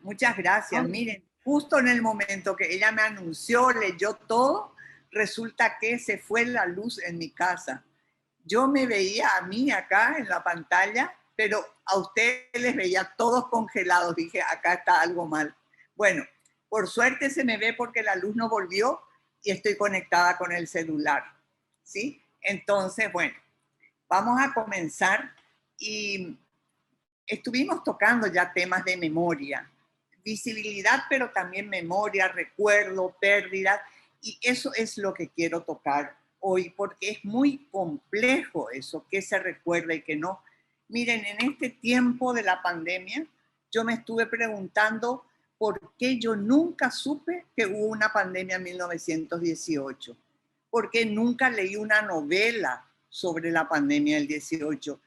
Muchas gracias. Hola. Miren, justo en el momento que ella me anunció, leyó todo, resulta que se fue la luz en mi casa. Yo me veía a mí acá en la pantalla, pero a ustedes les veía todos congelados. Dije, acá está algo mal. Bueno, por suerte se me ve porque la luz no volvió y estoy conectada con el celular. ¿Sí? Entonces, bueno, vamos a comenzar y estuvimos tocando ya temas de memoria, visibilidad, pero también memoria, recuerdo, pérdida, y eso es lo que quiero tocar hoy, porque es muy complejo eso, qué se recuerda y qué no. Miren, en este tiempo de la pandemia, yo me estuve preguntando por qué yo nunca supe que hubo una pandemia en 1918, porque nunca leí una novela sobre la pandemia del 18.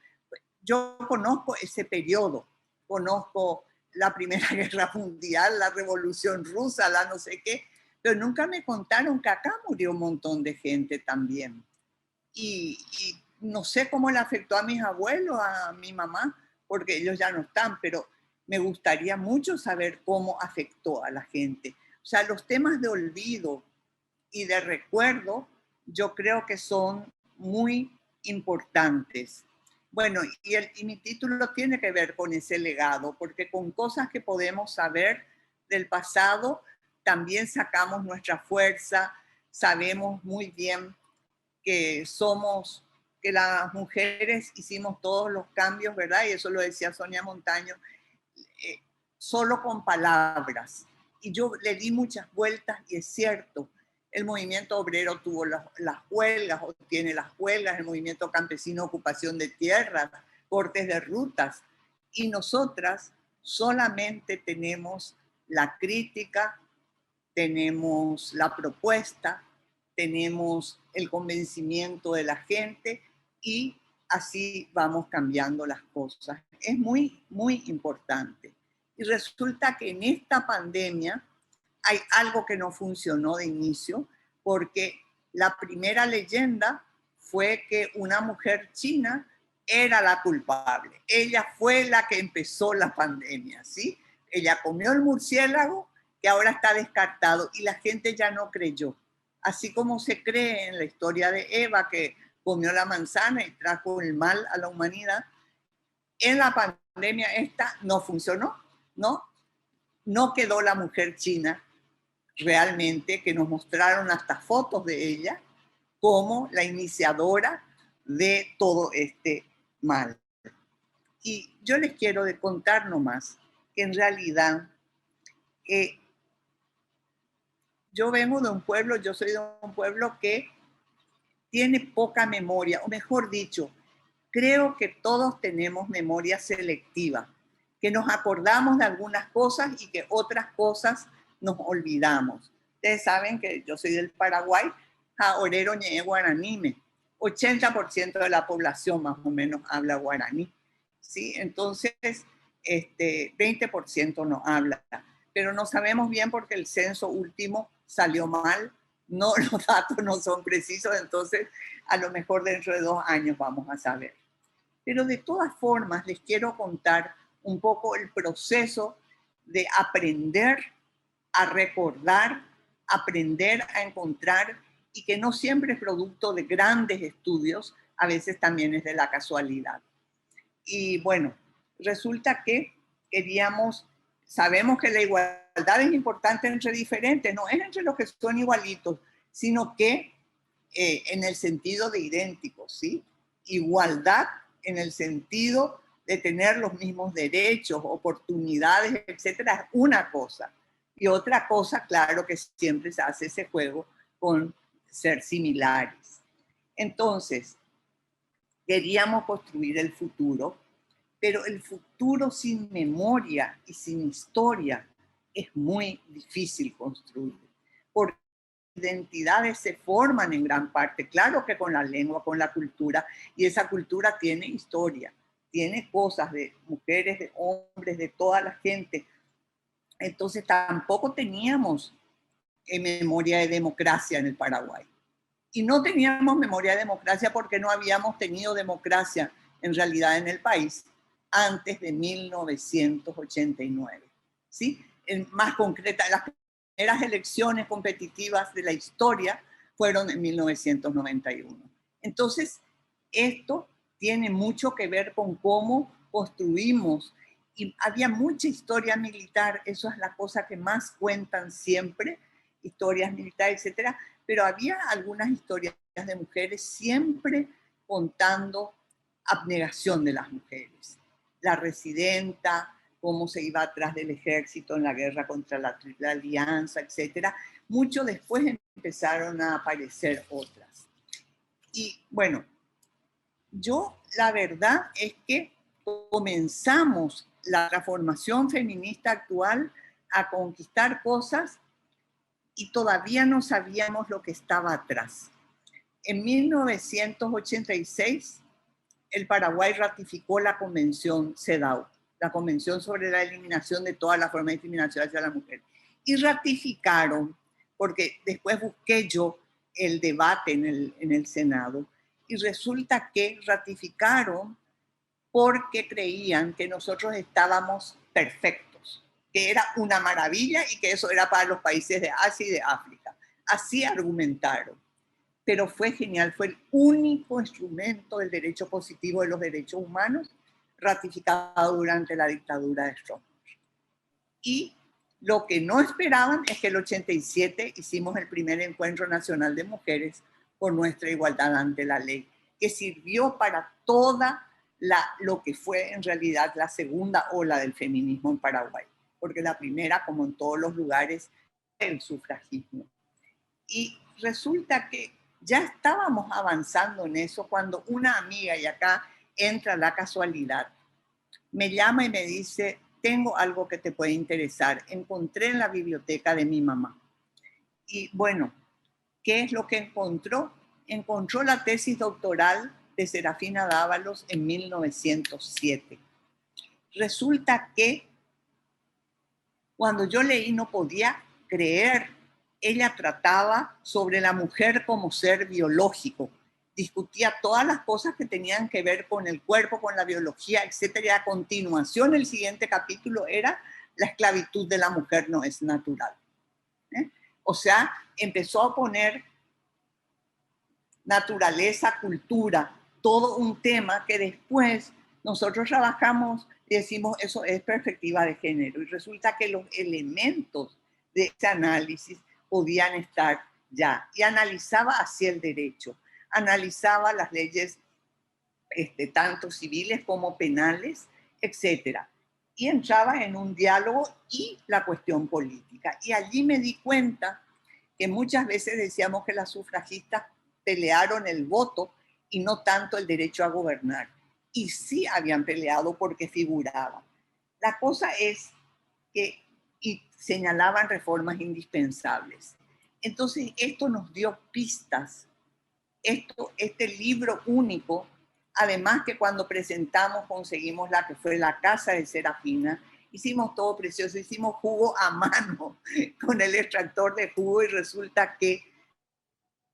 Yo conozco ese periodo, conozco la Primera Guerra Mundial, la Revolución Rusa, la no sé qué, pero nunca me contaron que acá murió un montón de gente también. Y no sé cómo le afectó a mis abuelos, a mi mamá, porque ellos ya no están, pero me gustaría mucho saber cómo afectó a la gente. O sea, los temas de olvido y de recuerdo, yo creo que son muy importantes. Bueno, y mi título tiene que ver con ese legado, porque con cosas que podemos saber del pasado, también sacamos nuestra fuerza, sabemos muy bien que somos, que las mujeres hicimos todos los cambios, ¿verdad? Y eso lo decía Sonia Montaño, eh, solo con palabras. Y yo le di muchas vueltas y es cierto, el movimiento obrero tuvo las huelgas, o tiene las huelgas, el movimiento campesino, ocupación de tierras, cortes de rutas, y nosotras solamente tenemos la crítica, tenemos la propuesta, tenemos el convencimiento de la gente y así vamos cambiando las cosas. Es muy, muy importante. Y resulta que en esta pandemia hay algo que no funcionó de inicio, porque la primera leyenda fue que una mujer china era la culpable. Ella fue la que empezó la pandemia, ¿sí? Ella comió el murciélago que ahora está descartado y la gente ya no creyó. Así como se cree en la historia de Eva que comió la manzana y trajo el mal a la humanidad, en la pandemia esta no funcionó, ¿no? No quedó la mujer china realmente, que nos mostraron hasta fotos de ella, como la iniciadora de todo este mal. Y yo les quiero contar nomás que en realidad yo vengo de un pueblo, yo soy de un pueblo que tiene poca memoria, o mejor dicho, creo que todos tenemos memoria selectiva, que nos acordamos de algunas cosas y que otras cosas nos olvidamos. Ustedes saben que yo soy del Paraguay, jaorero ñe guaranime, 80% de la población más o menos habla guaraní, ¿sí? Entonces, 20% no habla, pero no sabemos bien porque el censo último salió mal, no, los datos no son precisos, entonces a lo mejor dentro de 2 años vamos a saber. Pero de todas formas les quiero contar un poco el proceso de aprender a recordar, aprender a encontrar y que no siempre es producto de grandes estudios, a veces también es de la casualidad. Y bueno, resulta que sabemos que la igualdad es importante entre diferentes, no es entre los que son igualitos, sino que en el sentido de idénticos, ¿sí? Igualdad en el sentido de tener los mismos derechos, oportunidades, etcétera, es una cosa. Y otra cosa, claro, que siempre se hace ese juego con ser similares. Entonces, queríamos construir el futuro, pero el futuro sin memoria y sin historia es muy difícil construir, porque identidades se forman en gran parte, claro que con la lengua, con la cultura, y esa cultura tiene historia, tiene cosas de mujeres, de hombres, de toda la gente. Entonces tampoco teníamos memoria de democracia en el Paraguay. Y no teníamos memoria de democracia porque no habíamos tenido democracia en realidad en el país antes de 1989. ¿Sí? más concreta, las primeras elecciones competitivas de la historia fueron en 1991. Entonces, esto tiene mucho que ver con cómo construimos, y había mucha historia militar, eso es la cosa que más cuentan siempre, historias militares, etcétera, pero había algunas historias de mujeres siempre contando abnegación de las mujeres. La residenta, cómo se iba atrás del ejército en la guerra contra la Triple Alianza, etcétera. Mucho después empezaron a aparecer otras. Y bueno, la verdad es que comenzamos la transformación feminista actual a conquistar cosas y todavía no sabíamos lo que estaba atrás. En 1986, el Paraguay ratificó la Convención CEDAW, la Convención sobre la Eliminación de todas las formas de discriminación hacia la mujer. Y ratificaron, porque después busqué yo el debate en el Senado, y resulta que ratificaron porque creían que nosotros estábamos perfectos, que era una maravilla y que eso era para los países de Asia y de África. Así argumentaron. Pero fue genial, fue el único instrumento del derecho positivo de los derechos humanos ratificado durante la dictadura de Stroessner. Y lo que no esperaban es que el 87 hicimos el primer encuentro nacional de mujeres por nuestra igualdad ante la ley, que sirvió para toda lo que fue en realidad la segunda ola del feminismo en Paraguay, porque la primera, como en todos los lugares, el sufragismo. Y resulta que ya estábamos avanzando en eso cuando una amiga, y acá entra la casualidad, me llama y me dice, tengo algo que te puede interesar, encontré en la biblioteca de mi mamá. Y bueno, ¿qué es lo que encontró? Encontró la tesis doctoral de Serafina Dávalos en 1907. Resulta que cuando yo leí no podía creer. Ella trataba sobre la mujer como ser biológico, discutía todas las cosas que tenían que ver con el cuerpo, con la biología, etc. Y a continuación, el siguiente capítulo era la esclavitud de la mujer no es natural. O sea, empezó a poner naturaleza, cultura, todo un tema que después nosotros trabajamos y decimos eso es perspectiva de género. Y resulta que los elementos de ese análisis podían estar ya. Y analizaba hacia el derecho, analizaba las leyes tanto civiles como penales, etc. Y entraba en un diálogo y la cuestión política. Y allí me di cuenta que muchas veces decíamos que las sufragistas pelearon el voto y no tanto el derecho a gobernar. Y sí habían peleado porque figuraban. La cosa es que y señalaban reformas indispensables. Entonces, esto nos dio pistas. Este libro único, además que cuando presentamos conseguimos la que fue la casa de Serafina, hicimos todo precioso, hicimos jugo a mano con el extractor de jugo y resulta que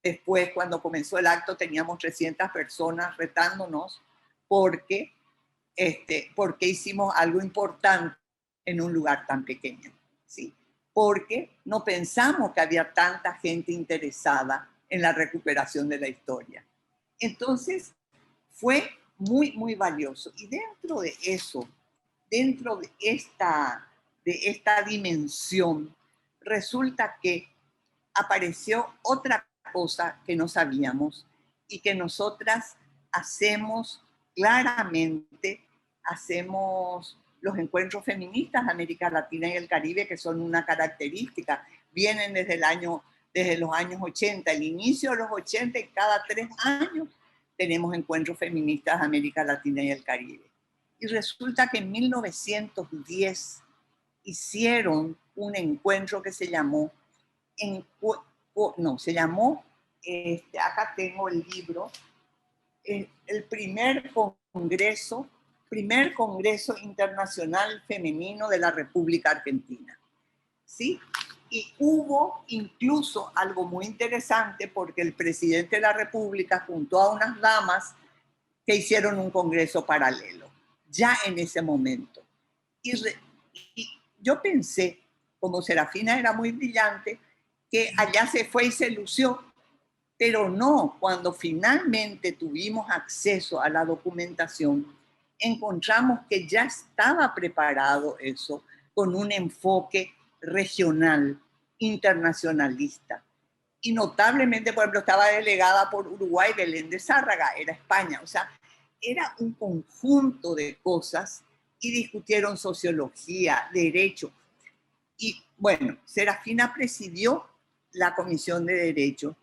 después, cuando comenzó el acto, teníamos 300 personas retándonos porque hicimos algo importante en un lugar tan pequeño, ¿sí? Porque no pensamos que había tanta gente interesada en la recuperación de la historia. Entonces, fue muy, muy valioso. Y dentro de eso, dentro de esta dimensión, resulta que apareció otra cosa que no sabíamos y que nosotras hacemos claramente, hacemos los encuentros feministas de América Latina y el Caribe, que son una característica, vienen desde los años 80, el inicio de los 80, y cada 3 años tenemos encuentros feministas de América Latina y el Caribe. Y resulta que en 1910 hicieron un encuentro que se llamó acá tengo el libro, el primer congreso internacional femenino de la República Argentina, ¿sí? Y hubo incluso algo muy interesante porque el presidente de la República juntó a unas damas que hicieron un congreso paralelo, ya en ese momento. Y yo pensé, como Serafina era muy brillante, que allá se fue y se lució. Pero no, cuando finalmente tuvimos acceso a la documentación, encontramos que ya estaba preparado eso con un enfoque regional, internacionalista. Y notablemente, por ejemplo, estaba delegada por Uruguay Belén de Zárraga, era España. O sea, era un conjunto de cosas y discutieron sociología, derecho. Y bueno, Serafina presidió la Comisión de Derecho,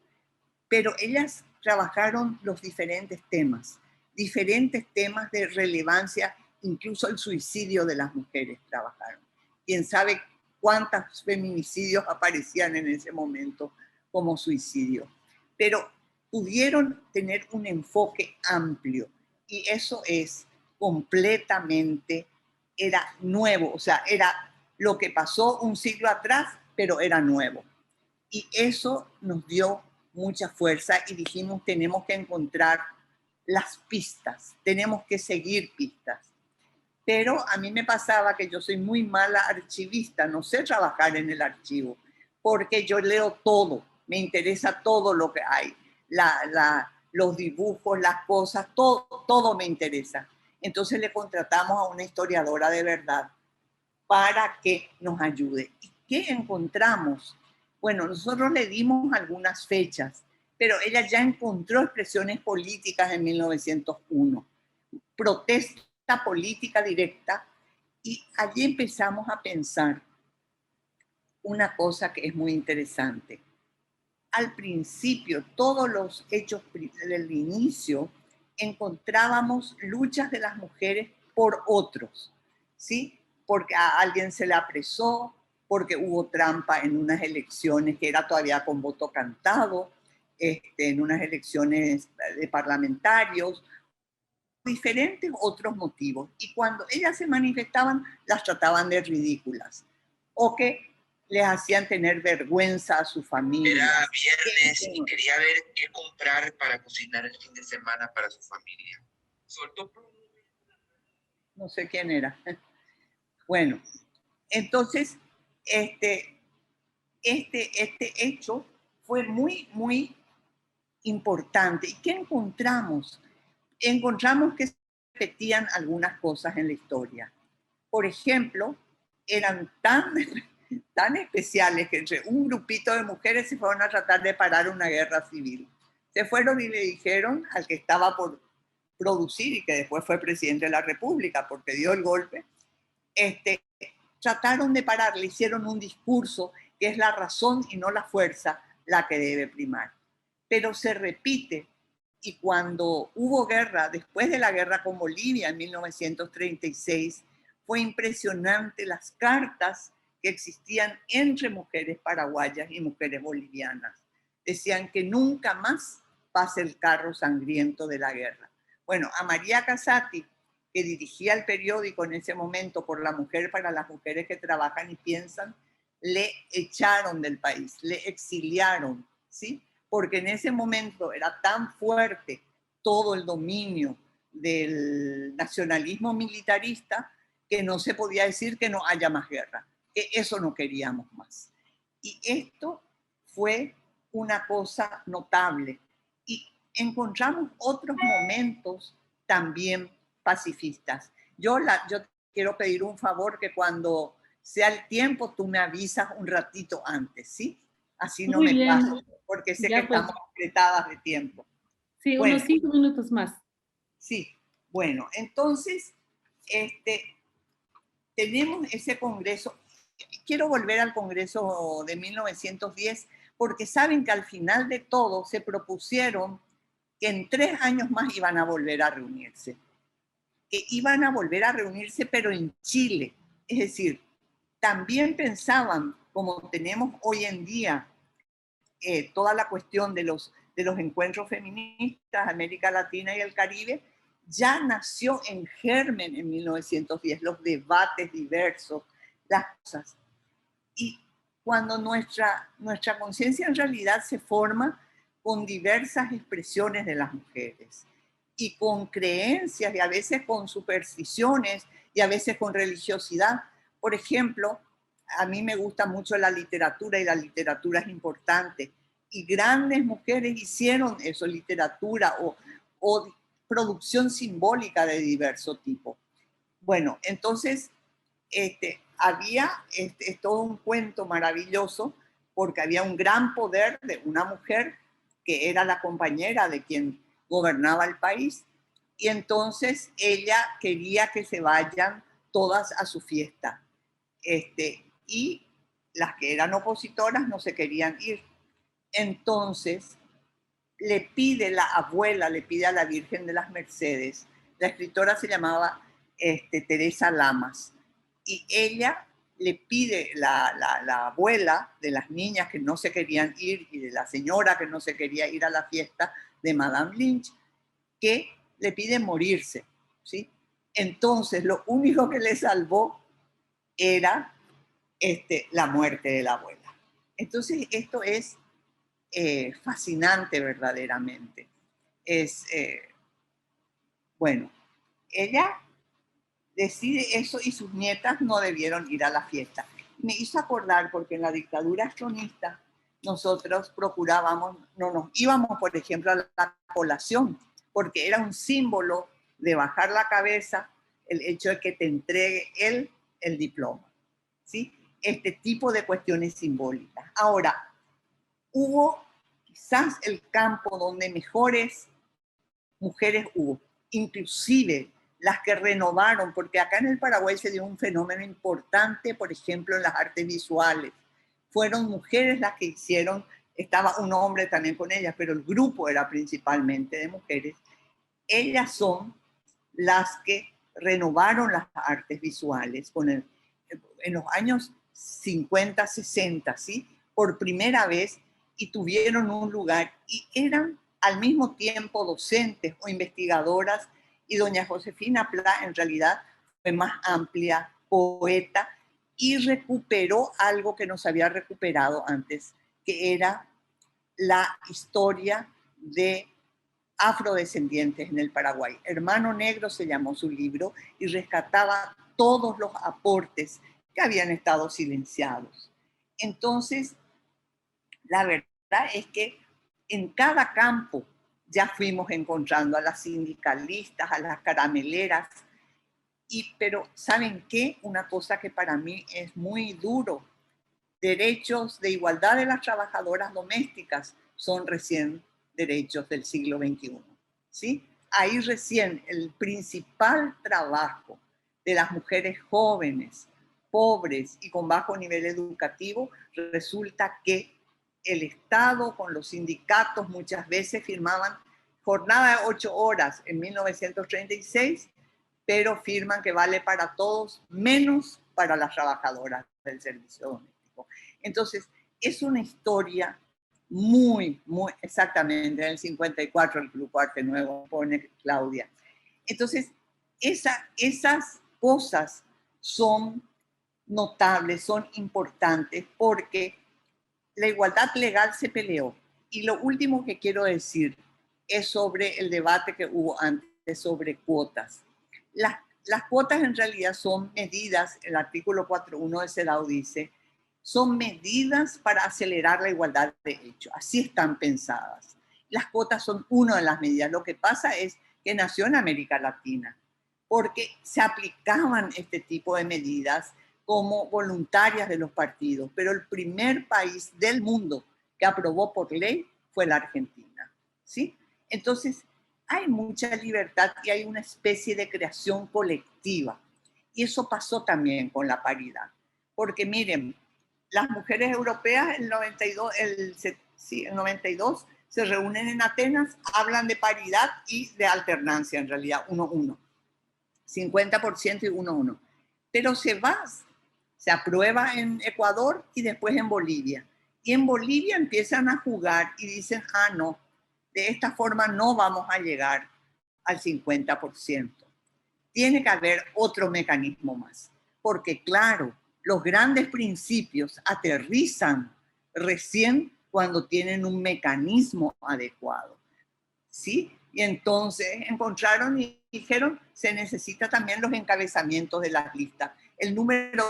pero ellas trabajaron los diferentes temas de relevancia, incluso el suicidio de las mujeres trabajaron. Quién sabe cuántos feminicidios aparecían en ese momento como suicidio, pero pudieron tener un enfoque amplio y eso es completamente, era nuevo, o sea, era lo que pasó un siglo atrás, pero era nuevo. Y eso nos dio mucha fuerza y dijimos, tenemos que encontrar las pistas, tenemos que seguir pistas. Pero a mí me pasaba que yo soy muy mala archivista, no sé trabajar en el archivo, porque yo leo todo, me interesa todo lo que hay, los dibujos, las cosas, todo me interesa. Entonces le contratamos a una historiadora de verdad para que nos ayude. ¿Y qué encontramos? Bueno, nosotros le dimos algunas fechas, pero ella ya encontró expresiones políticas en 1901, protesta política directa, y allí empezamos a pensar una cosa que es muy interesante. Al principio, todos los hechos del inicio, encontrábamos luchas de las mujeres por otros, ¿sí? Porque a alguien se le apresó, porque hubo trampa en unas elecciones que era todavía con voto cantado, en unas elecciones de parlamentarios, diferentes otros motivos. Y cuando ellas se manifestaban, las trataban de ridículas o que les hacían tener vergüenza a su familia. Era viernes y quería ver qué comprar para cocinar el fin de semana para su familia. Soltó. No sé quién era. Bueno, entonces, este hecho fue muy, muy importante. ¿Y qué encontramos? Encontramos que se repetían algunas cosas en la historia. Por ejemplo, eran tan especiales que entre un grupito de mujeres se fueron a tratar de parar una guerra civil. Se fueron y le dijeron al que estaba por producir y que después fue presidente de la República porque dio el golpe, trataron de parar, le hicieron un discurso que es la razón y no la fuerza la que debe primar. Pero se repite, y cuando hubo guerra, después de la guerra con Bolivia en 1936, fue impresionante las cartas que existían entre mujeres paraguayas y mujeres bolivianas. Decían que nunca más pase el carro sangriento de la guerra. Bueno, a María Casati, que dirigía el periódico en ese momento por la mujer para las mujeres que trabajan y piensan, le echaron del país, le exiliaron, ¿sí? Porque en ese momento era tan fuerte todo el dominio del nacionalismo militarista que no se podía decir que no haya más guerra, que eso no queríamos más. Y esto fue una cosa notable. Y encontramos otros momentos también pacifistas. Yo quiero pedir un favor, que cuando sea el tiempo tú me avisas un ratito antes, ¿sí? Así no Muy me bien. paso, porque sé Ya, que pues. estamos apretadas de tiempo. Sí, Bueno, unos 5 minutos más. sí, bueno, entonces tenemos ese congreso. Quiero volver al congreso de 1910, porque saben que al final de todo se propusieron que en 3 años más iban a volver a reunirse. Que iban a volver a reunirse, pero en Chile. Es decir, también pensaban, como tenemos hoy en día, toda la cuestión de los encuentros feministas, América Latina y el Caribe, ya nació en germen en 1910, los debates diversos, las cosas. Y cuando nuestra conciencia en realidad se forma con diversas expresiones de las mujeres y con creencias y a veces con supersticiones y a veces con religiosidad. Por ejemplo, a mí me gusta mucho la literatura y la literatura es importante. Y grandes mujeres hicieron eso, literatura o producción simbólica de diverso tipo. Bueno, entonces había todo un cuento maravilloso porque había un gran poder de una mujer que era la compañera de quien gobernaba el país y entonces ella quería que se vayan todas a su fiesta. Y las que eran opositoras no se querían ir. Entonces le pide la abuela, le pide a la Virgen de las Mercedes, la escritora se llamaba Teresa Lamas, y ella le pide, la abuela de las niñas que no se querían ir y de la señora que no se quería ir a la fiesta de Madame Lynch, que le pide morirse, ¿sí? Entonces lo único que le salvó era la muerte de la abuela. Entonces esto es fascinante verdaderamente. Es, bueno, ella decide eso y sus nietas no debieron ir a la fiesta. Me hizo acordar porque en la dictadura astronista nosotros procurábamos, no nos íbamos, por ejemplo, a la colación, porque era un símbolo de bajar la cabeza el hecho de que te entregue el diploma, ¿sí? Este tipo de cuestiones simbólicas. Ahora, hubo quizás el campo donde mejores mujeres hubo, inclusive las que renovaron, porque acá en el Paraguay se dio un fenómeno importante, por ejemplo, en las artes visuales. Fueron mujeres las que hicieron, estaba un hombre también con ellas, pero el grupo era principalmente de mujeres. Ellas son las que renovaron las artes visuales en los años 50, 60, ¿sí? Por primera vez y tuvieron un lugar y eran al mismo tiempo docentes o investigadoras y doña Josefina Pla en realidad fue más amplia, poeta y recuperó algo que no se había recuperado antes, que era la historia de afrodescendientes en el Paraguay. Hermano Negro se llamó su libro y rescataba todos los aportes que habían estado silenciados. Entonces, la verdad es que en cada campo ya fuimos encontrando a las sindicalistas, a las carameleras, pero ¿saben qué? Una cosa que para mí es muy duro, derechos de igualdad de las trabajadoras domésticas son recién derechos del siglo XXI, ¿sí? Ahí recién el principal trabajo de las mujeres jóvenes, pobres y con bajo nivel educativo, resulta que el Estado con los sindicatos muchas veces firmaban jornada de 8 horas en 1936, pero firman que vale para todos, menos para las trabajadoras del servicio doméstico. Entonces, es una historia muy, muy exactamente, en el 54 el Grupo Arte Nuevo pone Claudia. Entonces, esas cosas son notables, son importantes, porque la igualdad legal se peleó. Y lo último que quiero decir es sobre el debate que hubo antes sobre cuotas. Las cuotas en realidad son medidas, el artículo 4.1 de CEDAW dice, son medidas para acelerar la igualdad de hecho. Así están pensadas. Las cuotas son una de las medidas. Lo que pasa es que nació en América Latina, porque se aplicaban este tipo de medidas como voluntarias de los partidos, pero el primer país del mundo que aprobó por ley fue la Argentina, ¿sí? Entonces, hay mucha libertad y hay una especie de creación colectiva. Y eso pasó también con la paridad. Porque miren, las mujeres europeas el 92 se reúnen en Atenas, hablan de paridad y de alternancia, en realidad, 1-1. 50% y 1-1. Pero se aprueba en Ecuador y después en Bolivia. Y en Bolivia empiezan a jugar y dicen, no, de esta forma no vamos a llegar al 50%. Tiene que haber otro mecanismo más. Porque claro, los grandes principios aterrizan recién cuando tienen un mecanismo adecuado, ¿sí? Y entonces encontraron y dijeron, se necesita también los encabezamientos de las listas. El número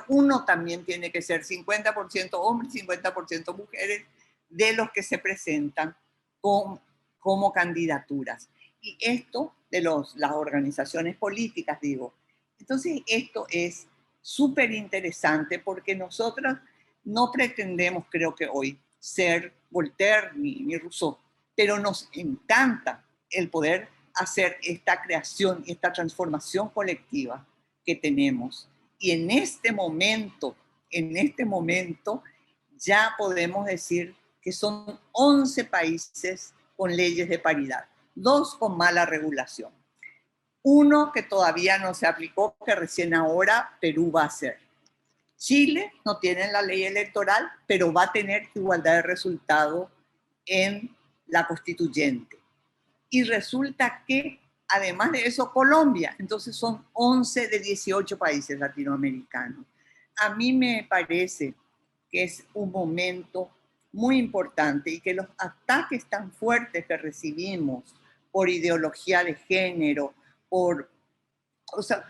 uno también tiene que ser 50% hombres, 50% mujeres de los que se presentan como candidaturas. Y esto de las organizaciones políticas, digo. Entonces, esto es súper interesante porque nosotros no pretendemos, creo que hoy, ser Voltaire ni Rousseau, pero nos encanta el poder hacer esta creación y esta transformación colectiva que tenemos. Y en este momento ya podemos decir que son 11 países con leyes de paridad, 2 con mala regulación. Uno que todavía no se aplicó, que recién ahora Perú va a hacer. Chile no tiene la ley electoral, pero va a tener igualdad de resultado en la constituyente. Y resulta que, además de eso, Colombia. Entonces son 11 de 18 países latinoamericanos. A mí me parece que es un momento muy importante y que los ataques tan fuertes que recibimos por ideología de género, o sea,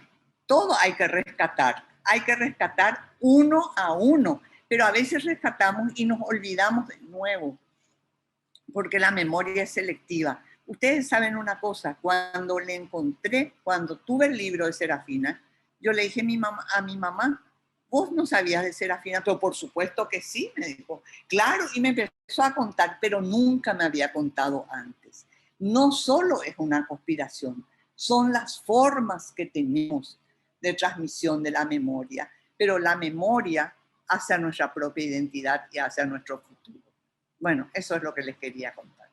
todo hay que rescatar uno a uno, pero a veces rescatamos y nos olvidamos de nuevo, porque la memoria es selectiva. Ustedes saben una cosa, cuando tuve el libro de Serafina, yo le dije a mi mamá, vos no sabías de Serafina, pero por supuesto que sí, me dijo. Claro, y me empezó a contar, pero nunca me había contado antes. No solo es una conspiración, son las formas que tenemos de transmisión de la memoria, pero la memoria hacia nuestra propia identidad y hacia nuestro futuro. Bueno, eso es lo que les quería contar.